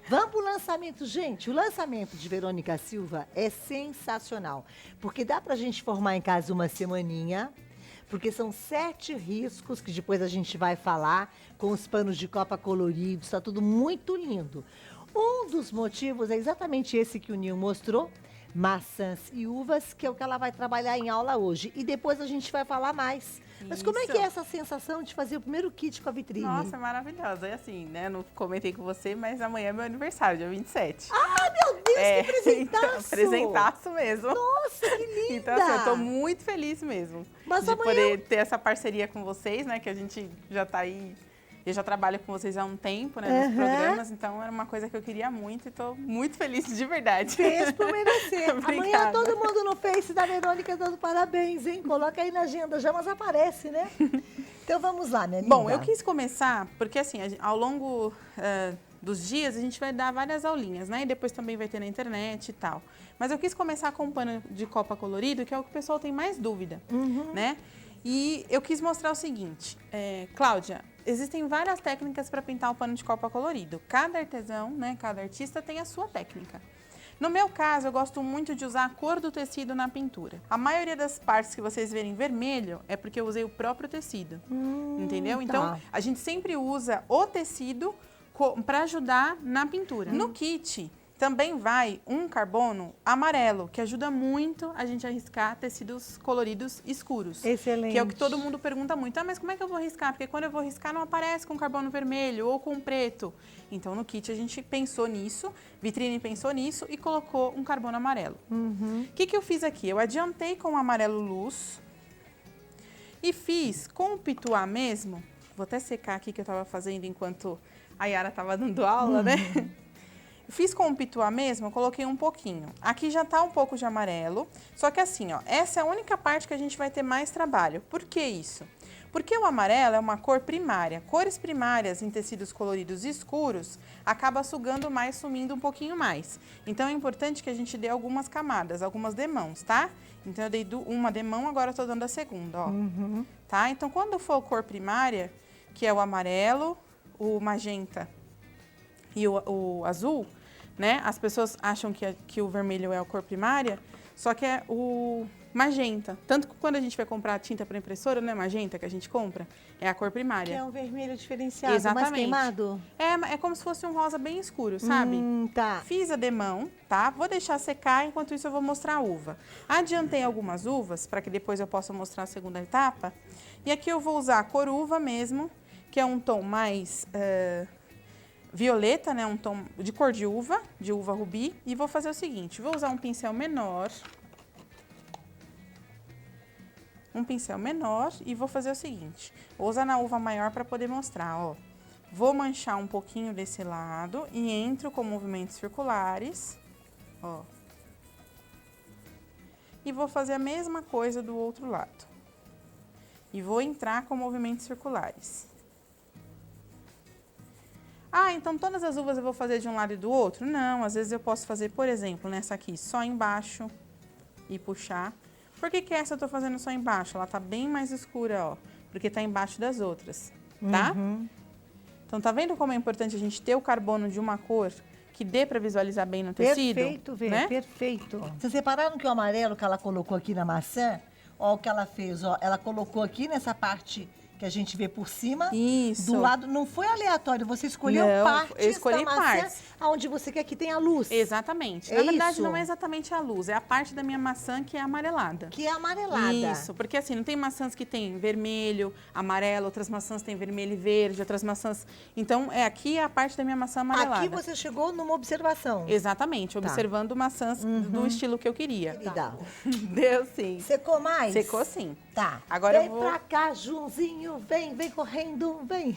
Vamos pro lançamento, gente. O lançamento de Verônica Silva é sensacional, porque dá pra gente formar em casa uma semaninha, porque são 7 riscos que depois a gente vai falar, com os panos de copa coloridos, tá tudo muito lindo. Um dos motivos é exatamente esse que o Nil mostrou, maçãs e uvas, que é o que ela vai trabalhar em aula hoje. E depois a gente vai falar mais. Mas como é que é Isso. essa sensação de fazer o primeiro kit com a vitrine? Nossa, maravilhosa. É assim, né? Não comentei com você, mas amanhã é meu aniversário, dia 27. Ah, meu Deus, que presentaço! Então, presentaço mesmo. Nossa, que linda! Então, assim, eu tô muito feliz mesmo Mas de amanhã poder ter essa parceria com vocês, né? Que a gente já tá aí. Eu já trabalho com vocês há um tempo, né? Nos programas, então era uma coisa que eu queria muito e tô muito feliz de verdade. fez por merecer. Amanhã Obrigada. todo mundo no Face da Verônica dando parabéns, hein? Coloca aí na agenda já, mas aparece, né? Então vamos lá, minha linda. Bom, eu quis começar porque assim, ao longo dos dias a gente vai dar várias aulinhas, né? E depois também vai ter na internet e tal. Mas eu quis começar com o pano de copa colorido, que é o que o pessoal tem mais dúvida, né? E eu quis mostrar o seguinte, Cláudia, existem várias técnicas para pintar o pano de copa colorido. Cada artesão, né, cada artista tem a sua técnica. No meu caso, eu gosto muito de usar a cor do tecido na pintura. A maioria das partes que vocês verem vermelho é porque eu usei o próprio tecido, entendeu? tá. Então, a gente sempre usa o tecido para ajudar na pintura. No kit, também vai um carbono amarelo, que ajuda muito a gente a riscar tecidos coloridos escuros. Excelente. Que é o que todo mundo pergunta muito. Ah, mas como é que eu vou riscar? Porque quando eu vou riscar não aparece com carbono vermelho ou com preto. Então, no kit a gente pensou nisso, Vitrine pensou nisso e colocou um carbono amarelo. O que eu fiz aqui? Eu adiantei com o amarelo luz e fiz com o pituá mesmo. Vou até secar aqui que eu estava fazendo enquanto a Yara estava dando aula, né? Fiz com o pituá mesmo, eu coloquei um pouquinho. Aqui já tá um pouco de amarelo, só que assim, ó, essa é a única parte que a gente vai ter mais trabalho. Por que isso? Porque o amarelo é uma cor primária. Cores primárias em tecidos coloridos escuros acaba sugando mais, sumindo um pouquinho mais. Então é importante que a gente dê algumas camadas, algumas demãos, tá? Então eu dei uma demão, agora eu tô dando a segunda, ó. Tá? Então quando for cor primária, que é o amarelo, o magenta e o azul, né? As pessoas acham que o vermelho é a cor primária, só que é o magenta. Tanto que quando a gente vai comprar tinta para impressora, não é magenta que a gente compra? É a cor primária. Que é um vermelho diferenciado, mais Exatamente. queimado? É como se fosse um rosa bem escuro, sabe? Tá. Fiz a demão, tá? Vou deixar secar, enquanto isso eu vou mostrar a uva. Adiantei algumas uvas, para que depois eu possa mostrar a segunda etapa. E aqui eu vou usar a cor uva mesmo, que é um tom mais violeta, né? Um tom de cor de uva rubi. E vou fazer o seguinte, vou usar um pincel menor. E vou fazer o seguinte, vou usar na uva maior para poder mostrar, ó. Vou manchar um pouquinho desse lado e entro com movimentos circulares, ó. E vou fazer a mesma coisa do outro lado. E vou entrar com movimentos circulares. Ah, então todas as uvas eu vou fazer de um lado e do outro? Não, às vezes eu posso fazer, por exemplo, nessa aqui, só embaixo e puxar. Por que essa eu tô fazendo só embaixo? Ela tá bem mais escura, ó, porque tá embaixo das outras, tá? Então, tá vendo como é importante a gente ter o carbono de uma cor que dê pra visualizar bem no tecido? Perfeito, Vê, né? perfeito. Vocês repararam que o amarelo que ela colocou aqui na maçã, ó o que ela fez, ó, ela colocou aqui nessa parte que a gente vê por cima, Isso. do lado, não foi aleatório, você escolheu Não, partes eu escolhi da maçã, partes. onde você quer que tenha luz. Exatamente. É Na verdade, isso? não é exatamente a luz, é a parte da minha maçã que é amarelada. Que é amarelada. Isso, porque assim, não tem maçãs que tem vermelho, amarelo, outras maçãs tem vermelho e verde, outras maçãs... Então, aqui é a parte da minha maçã amarelada. Aqui você chegou numa observação. Exatamente, observando maçãs do estilo que eu queria. Querida. Deu sim. Secou mais? Secou sim. Tá. Agora vem eu vou... pra cá, Junzinho, vem correndo, vem.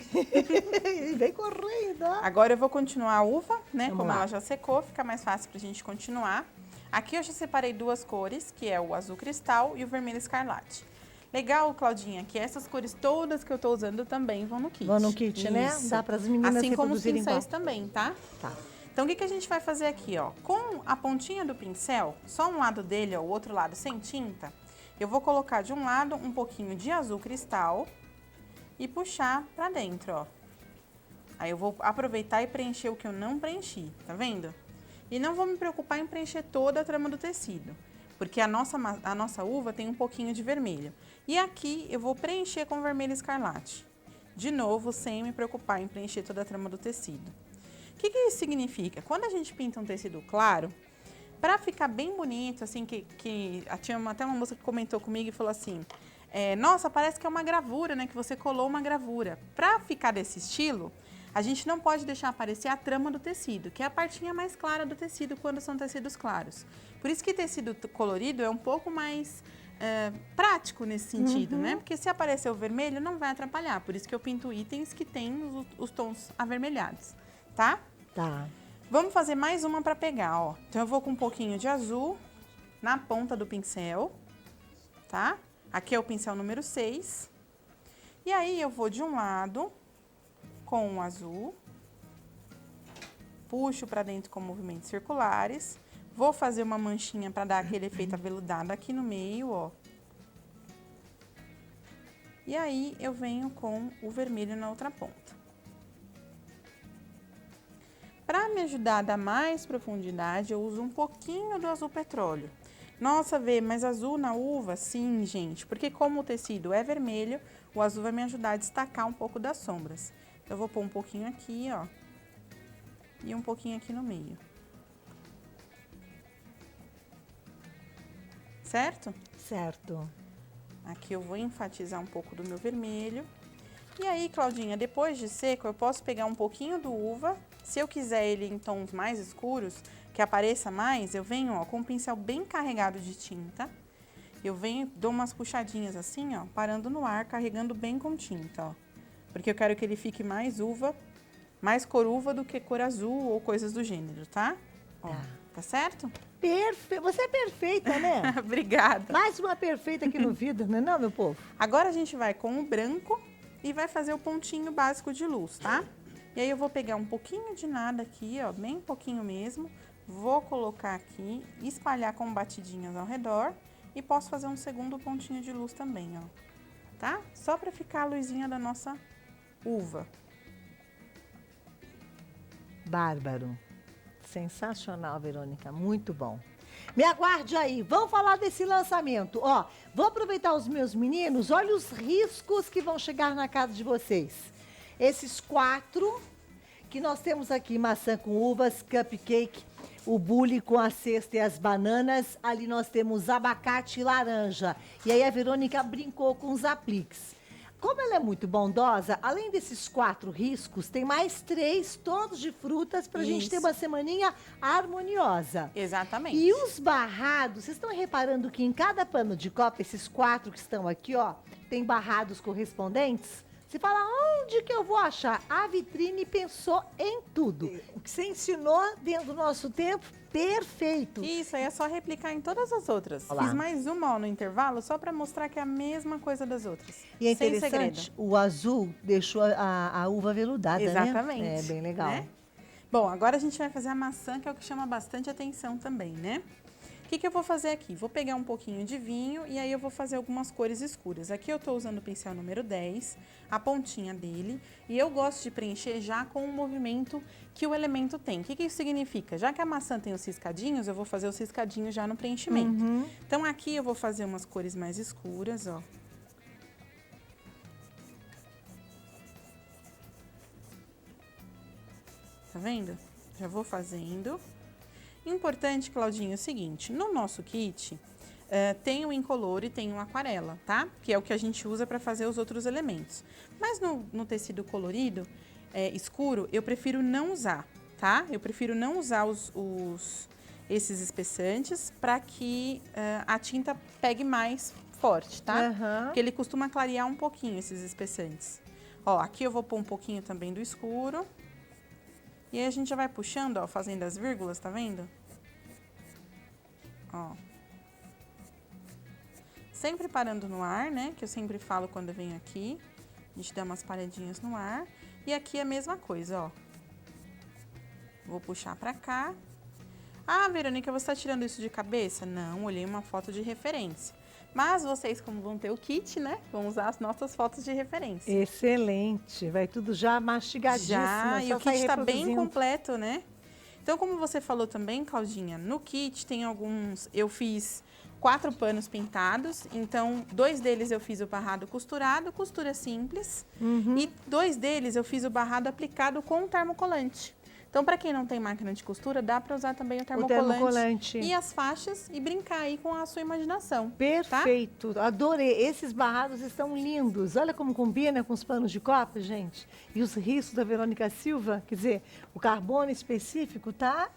Vem correndo, ó. Agora eu vou continuar a uva, né? Vamos Como lá. ela já secou, fica mais fácil pra gente continuar. Aqui eu já separei duas cores, que é o azul cristal e o vermelho escarlate. Legal, Claudinha, que essas cores todas que eu tô usando também vão no kit. Vão no kit, né? Isso. Dá pras meninas assim como os reproduzirem pincéis igual. também, tá? Tá. Então, o que a gente vai fazer aqui, ó? Com a pontinha do pincel, só um lado dele, ó, o outro lado sem tinta, eu vou colocar de um lado um pouquinho de azul cristal e puxar pra dentro, ó. Aí eu vou aproveitar e preencher o que eu não preenchi, tá vendo? E não vou me preocupar em preencher toda a trama do tecido, porque a nossa uva tem um pouquinho de vermelho. E aqui eu vou preencher com vermelho escarlate. De novo, sem me preocupar em preencher toda a trama do tecido. O que isso significa? Quando a gente pinta um tecido claro, para ficar bem bonito, assim, tinha até uma moça que comentou comigo e falou assim, nossa, parece que é uma gravura, né, que você colou uma gravura. Para ficar desse estilo, a gente não pode deixar aparecer a trama do tecido, que é a partinha mais clara do tecido quando são tecidos claros. Por isso que tecido colorido é um pouco mais prático nesse sentido, né? Porque se aparecer o vermelho, não vai atrapalhar. Por isso que eu pinto itens que têm os tons avermelhados, tá? Tá. Vamos fazer mais uma para pegar, ó. Então, eu vou com um pouquinho de azul na ponta do pincel, tá? Aqui é o pincel número 6. E aí, eu vou de um lado com o azul, puxo para dentro com movimentos circulares, vou fazer uma manchinha para dar aquele efeito aveludado aqui no meio, ó. E aí, eu venho com o vermelho na outra ponta. Para me ajudar a dar mais profundidade, eu uso um pouquinho do azul petróleo. Nossa, Vê, mas azul na uva? Sim, gente, porque como o tecido é vermelho, o azul vai me ajudar a destacar um pouco das sombras. Eu vou pôr um pouquinho aqui, ó, e um pouquinho aqui no meio. Certo? Certo. Aqui eu vou enfatizar um pouco do meu vermelho. E aí, Claudinha, depois de seco, eu posso pegar um pouquinho do uva. Se eu quiser ele em tons mais escuros, que apareça mais, eu venho, ó, com um pincel bem carregado de tinta. Eu venho, dou umas puxadinhas assim, ó, parando no ar, carregando bem com tinta, ó. Porque eu quero que ele fique mais uva, mais cor uva do que cor azul ou coisas do gênero, tá? Ó, tá certo? Você é perfeita, né? Obrigada. Mais uma perfeita aqui no vidro, não é não, meu povo? Agora a gente vai com o branco e vai fazer o pontinho básico de luz, tá? E aí eu vou pegar um pouquinho de nada aqui, ó, bem pouquinho mesmo. Vou colocar aqui, espalhar com batidinhas ao redor e posso fazer um segundo pontinho de luz também, ó. Tá? Só pra ficar a luzinha da nossa uva. Bárbaro. Sensacional, Verônica. Muito bom. Me aguarde aí. Vamos falar desse lançamento. Ó, vou aproveitar os meus meninos. Olha os riscos que vão chegar na casa de vocês. Esses 4 que nós temos aqui, maçã com uvas, cupcake, o bule com a cesta e as bananas. Ali nós temos abacate e laranja. E aí a Verônica brincou com os apliques. Como ela é muito bondosa, além desses 4 riscos, tem mais 3, todos de frutas, pra gente ter uma semaninha harmoniosa. Exatamente. E os barrados, vocês estão reparando que em cada pano de copa, esses 4 que estão aqui, ó, tem barrados correspondentes? Você fala, onde que eu vou achar? A Vitrine pensou em tudo. O que você ensinou dentro do nosso tempo, perfeito. Isso, aí é só replicar em todas as outras. Olá. Fiz mais uma, ó, no intervalo, só pra mostrar que é a mesma coisa das outras. E é sem interessante, segredo. o azul deixou a uva veludada, Exatamente. né? É bem legal. Né? Bom, agora a gente vai fazer a maçã, que é o que chama bastante atenção também, né? O que eu vou fazer aqui? Vou pegar um pouquinho de vinho e aí eu vou fazer algumas cores escuras. Aqui eu tô usando o pincel número 10, a pontinha dele, e eu gosto de preencher já com o movimento que o elemento tem. O que isso significa? Já que a maçã tem os riscadinhos, eu vou fazer os riscadinhos já no preenchimento. Então, aqui eu vou fazer umas cores mais escuras, ó. Tá vendo? Já vou fazendo. Importante, Claudinho, é o seguinte, no nosso kit tem o incolor e tem o aquarela, tá? Que é o que a gente usa para fazer os outros elementos. Mas no tecido colorido, escuro, eu prefiro não usar, tá? Eu prefiro não usar esses espessantes para que a tinta pegue mais forte, tá? Porque ele costuma clarear um pouquinho esses espessantes. Ó, aqui eu vou pôr um pouquinho também do escuro. E aí a gente já vai puxando, ó, fazendo as vírgulas, tá vendo? Ó. Sempre parando no ar, né? Que eu sempre falo quando eu venho aqui. A gente dá umas paradinhas no ar. E aqui é a mesma coisa, ó. Vou puxar pra cá. Ah, Verônica, você tá tirando isso de cabeça? Não, olhei uma foto de referência. Mas vocês, como vão ter o kit, né? Vão usar as nossas fotos de referência. Excelente. Vai tudo já mastigadíssimo. Já, e só o kit sair está bem reproduzindo. completo, né? Então, como você falou também, Claudinha, no kit tem alguns... Eu fiz 4 panos pintados, então 2 deles eu fiz o barrado costurado, costura simples. E 2 deles eu fiz o barrado aplicado com termocolante. Então, para quem não tem máquina de costura, dá para usar também o termocolante e as faixas e brincar aí com a sua imaginação. Perfeito, tá? Adorei. Esses barrados estão lindos. Olha como combina com os panos de copa, gente. E os riscos da Verônica Silva, quer dizer, o carbono específico tá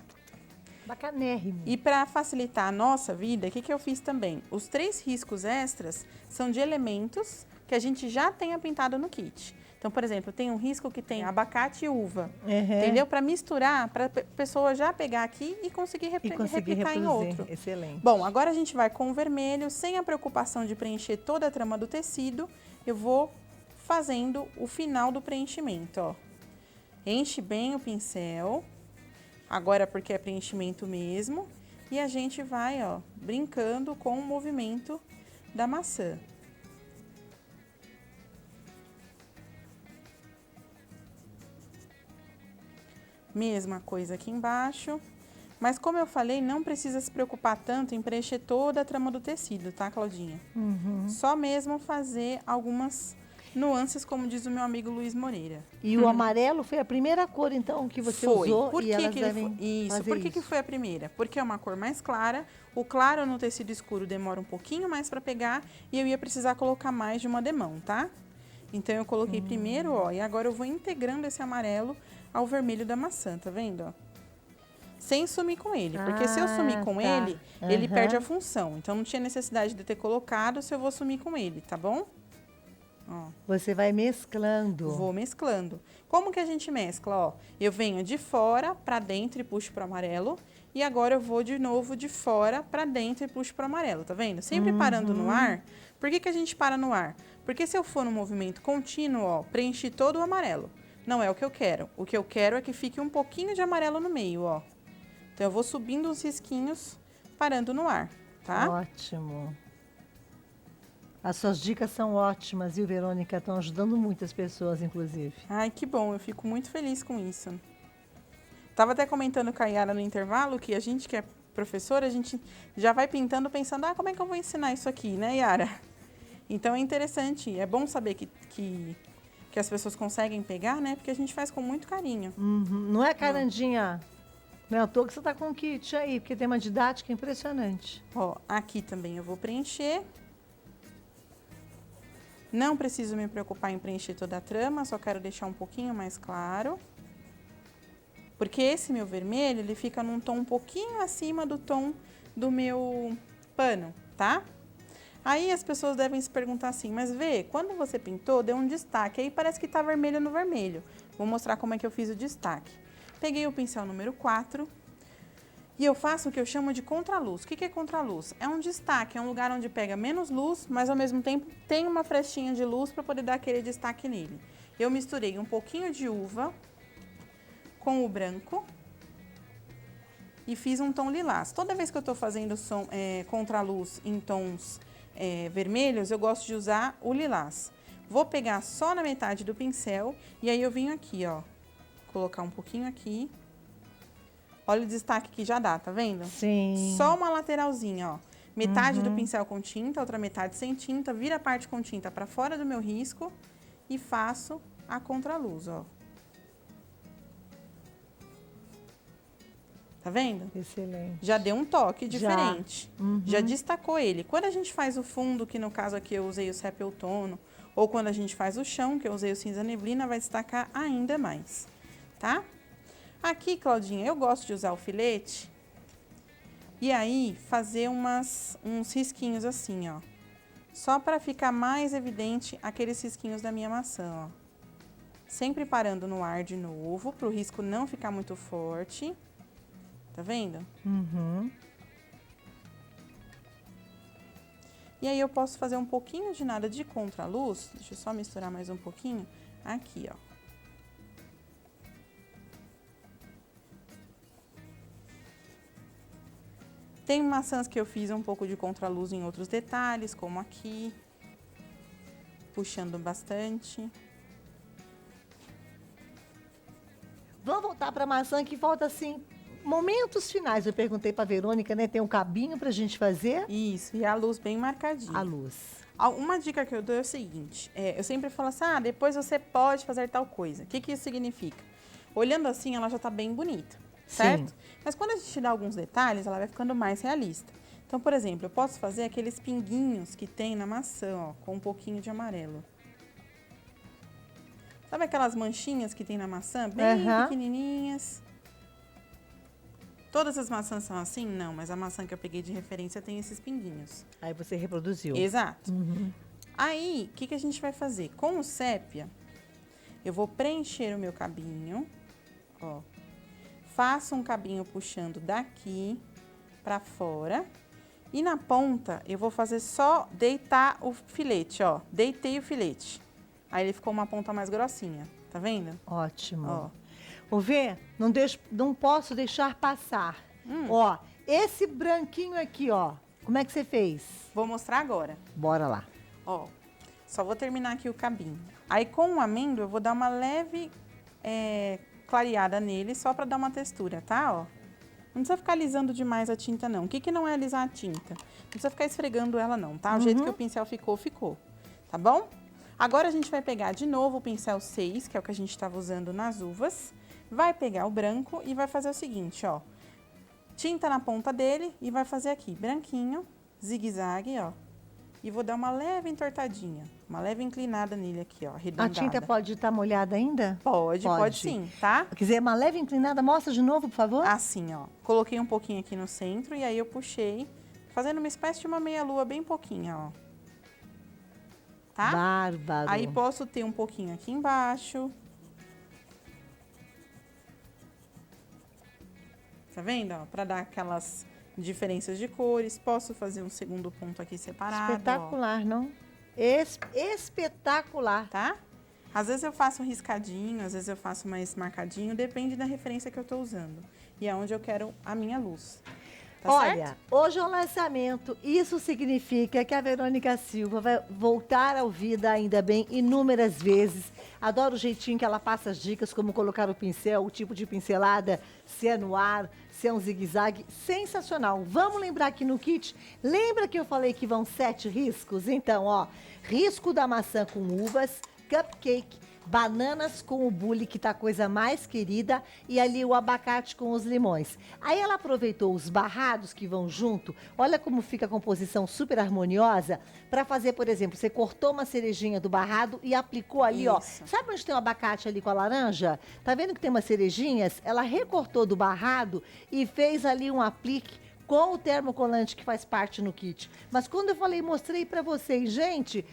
bacanérrimo. E para facilitar a nossa vida, o que, que eu fiz também? Os 3 riscos extras são de elementos que a gente já tenha pintado no kit. Então, por exemplo, tem um risco que tem abacate e uva, entendeu? Para misturar, para a pessoa já pegar aqui e conseguir replicar em outro. Excelente. Bom, agora a gente vai com o vermelho, sem a preocupação de preencher toda a trama do tecido. Eu vou fazendo o final do preenchimento, ó. Enche bem o pincel, agora porque é preenchimento mesmo. E a gente vai, ó, brincando com o movimento da maçã. Mesma coisa aqui embaixo, mas como eu falei, não precisa se preocupar tanto em preencher toda a trama do tecido, tá, Claudinha? Só mesmo fazer algumas nuances, como diz o meu amigo Luiz Moreira. E o amarelo foi a primeira cor, então, que você usou? Por e que elas que ele devem foi? Isso, fazer por que foi a primeira? Porque é uma cor mais clara, o claro no tecido escuro demora um pouquinho mais para pegar e eu ia precisar colocar mais de uma demão, tá? Então, eu coloquei primeiro, ó, e agora eu vou integrando esse amarelo ao vermelho da maçã, tá vendo, ó? Sem sumir com ele, porque se eu sumir com ele, ele perde a função. Então, não tinha necessidade de ter colocado se eu vou sumir com ele, tá bom? Ó. Você vai mesclando. Vou mesclando. Como que a gente mescla, ó? Eu venho de fora para dentro e puxo pro amarelo. E agora eu vou de novo de fora para dentro e puxo pro amarelo, tá vendo? Sempre parando no ar. Por que que a gente para no ar? Porque se eu for no movimento contínuo, ó, preenchi todo o amarelo. Não é o que eu quero. O que eu quero é que fique um pouquinho de amarelo no meio, ó. Então, eu vou subindo os risquinhos, parando no ar, tá? Ótimo. As suas dicas são ótimas, viu, Verônica? Estão ajudando muitas pessoas, inclusive. Ai, que bom. Eu fico muito feliz com isso. Tava até comentando com a Yara no intervalo que a gente que é professora, a gente já vai pintando pensando, como é que eu vou ensinar isso aqui, né, Yara? Então, é interessante. É bom saber que as pessoas conseguem pegar, né? Porque a gente faz com muito carinho. Não é, Carandinha? Não é à toa que você está com o kit aí, porque tem uma didática impressionante. Ó, aqui também eu vou preencher. Não preciso me preocupar em preencher toda a trama, só quero deixar um pouquinho mais claro. Porque esse meu vermelho, ele fica num tom um pouquinho acima do tom do meu pano, tá? Aí as pessoas devem se perguntar assim, mas Vê, quando você pintou, deu um destaque, aí parece que tá vermelho no vermelho. Vou mostrar como é que eu fiz o destaque. Peguei o pincel número 4 e eu faço o que eu chamo de contraluz. O que é contraluz? É um destaque, é um lugar onde pega menos luz, mas ao mesmo tempo tem uma frestinha de luz para poder dar aquele destaque nele. Eu misturei um pouquinho de uva com o branco e fiz um tom lilás. Toda vez que eu estou fazendo contraluz em tons vermelhos, eu gosto de usar o lilás. Vou pegar só na metade do pincel e aí eu venho aqui, ó, colocar um pouquinho aqui. Olha o destaque que já dá, tá vendo? Sim. Só uma lateralzinha, ó. Metade do pincel com tinta, outra metade sem tinta, vira a parte com tinta para fora do meu risco e faço a contraluz, ó. Tá vendo? Excelente. Já deu um toque diferente. Já destacou ele. Quando a gente faz o fundo, que no caso aqui eu usei o sépia outono, ou quando a gente faz o chão, que eu usei o cinza neblina, vai destacar ainda mais, tá? Aqui, Claudinha, eu gosto de usar o filete e aí fazer uns risquinhos assim, ó. Só para ficar mais evidente aqueles risquinhos da minha maçã, ó. Sempre parando no ar de novo, para o risco não ficar muito forte. Tá vendo? E aí eu posso fazer um pouquinho de nada de contraluz. Deixa eu só misturar mais um pouquinho. Aqui, ó. Tem maçãs que eu fiz um pouco de contraluz em outros detalhes, como aqui. Puxando bastante. Vamos voltar para a maçã que falta assim, momentos finais. Eu perguntei para Verônica, né? Tem um cabinho para a gente fazer? Isso, e a luz bem marcadinha. A luz. Uma dica que eu dou é o seguinte, eu sempre falo assim, depois você pode fazer tal coisa. O que que isso significa? Olhando assim, ela já tá bem bonita, certo? Sim. Mas quando a gente dá alguns detalhes, ela vai ficando mais realista. Então, por exemplo, eu posso fazer aqueles pinguinhos que tem na maçã, ó, com um pouquinho de amarelo. Sabe aquelas manchinhas que tem na maçã? Bem pequenininhas. Todas as maçãs são assim? Não, mas a maçã que eu peguei de referência tem esses pinguinhos. Aí você reproduziu. Exato. Aí, o que que a gente vai fazer? Com o sépia, eu vou preencher o meu cabinho, ó. Faço um cabinho puxando daqui pra fora. E na ponta, eu vou fazer só deitar o filete, ó. Deitei o filete. Aí ele ficou uma ponta mais grossinha, tá vendo? Ótimo. Ó. Ô, Vê, não posso deixar passar. Ó, esse branquinho aqui, ó. Como é que você fez? Vou mostrar agora. Bora lá. Ó, só vou terminar aqui o cabinho. Aí, com o amêndoa, eu vou dar uma leve clareada nele, só pra dar uma textura, tá? Ó. Não precisa ficar alisando demais a tinta, não. O que que não é alisar a tinta? Não precisa ficar esfregando ela, não, tá? O jeito que o pincel ficou, ficou. Tá bom? Agora, a gente vai pegar de novo o pincel 6, que é o que a gente estava usando nas uvas. Vai pegar o branco e vai fazer o seguinte, ó. Tinta na ponta dele e vai fazer aqui, branquinho, zigue-zague, ó. E vou dar uma leve entortadinha, uma leve inclinada nele aqui, ó, arredondada. A tinta pode estar molhada ainda? Pode sim, tá? Quiser uma leve inclinada, mostra de novo, por favor. Assim, ó. Coloquei um pouquinho aqui no centro e aí eu puxei, fazendo uma espécie de uma meia-lua bem pouquinha, ó. Tá? Bárbaro. Aí posso ter um pouquinho aqui embaixo. Tá vendo, ó? Pra dar aquelas diferenças de cores. Posso fazer um segundo ponto aqui separado, Espetacular, não? Espetacular. tá? Às vezes eu faço um riscadinho, às vezes eu faço mais marcadinho, depende da referência que eu tô usando. E é onde eu quero a minha luz. Tá Olha, certo? hoje é o lançamento. Isso significa que a Verônica Silva vai voltar ao Vida Ainda Bem inúmeras vezes. Adoro o jeitinho que ela passa as dicas, como colocar o pincel, o tipo de pincelada, se é no ar, se é um zigue-zague. Sensacional. Vamos lembrar aqui no kit. Lembra que eu falei que vão 7 riscos? Então, ó, risco da maçã com uvas, cupcake, bananas com o bule, que tá a coisa mais querida, e ali o abacate com os limões. Aí ela aproveitou os barrados que vão junto, olha como fica a composição super harmoniosa, para fazer, por exemplo, você cortou uma cerejinha do barrado e aplicou ali, ó. Isso. Sabe onde tem o abacate ali com a laranja? Tá vendo que tem umas cerejinhas? Ela recortou do barrado e fez ali um aplique com o termocolante que faz parte no kit. Mas quando eu falei, mostrei para vocês, gente,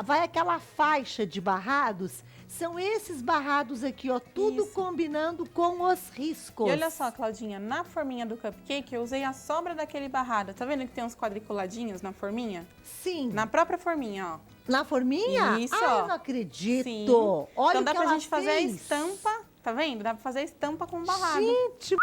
vai aquela faixa de barrados. São esses barrados aqui, ó, tudo Isso. combinando com os riscos. E olha só, Claudinha, na forminha do cupcake eu usei a sobra daquele barrado. Tá vendo que tem uns quadriculadinhos na forminha? Sim. Na própria forminha, ó. Na forminha? Isso, Ah, ó. eu não acredito. Sim. Olha Então dá o que pra ela gente fazer a fez. estampa, tá vendo? Dá pra fazer a estampa com barrado. Gente,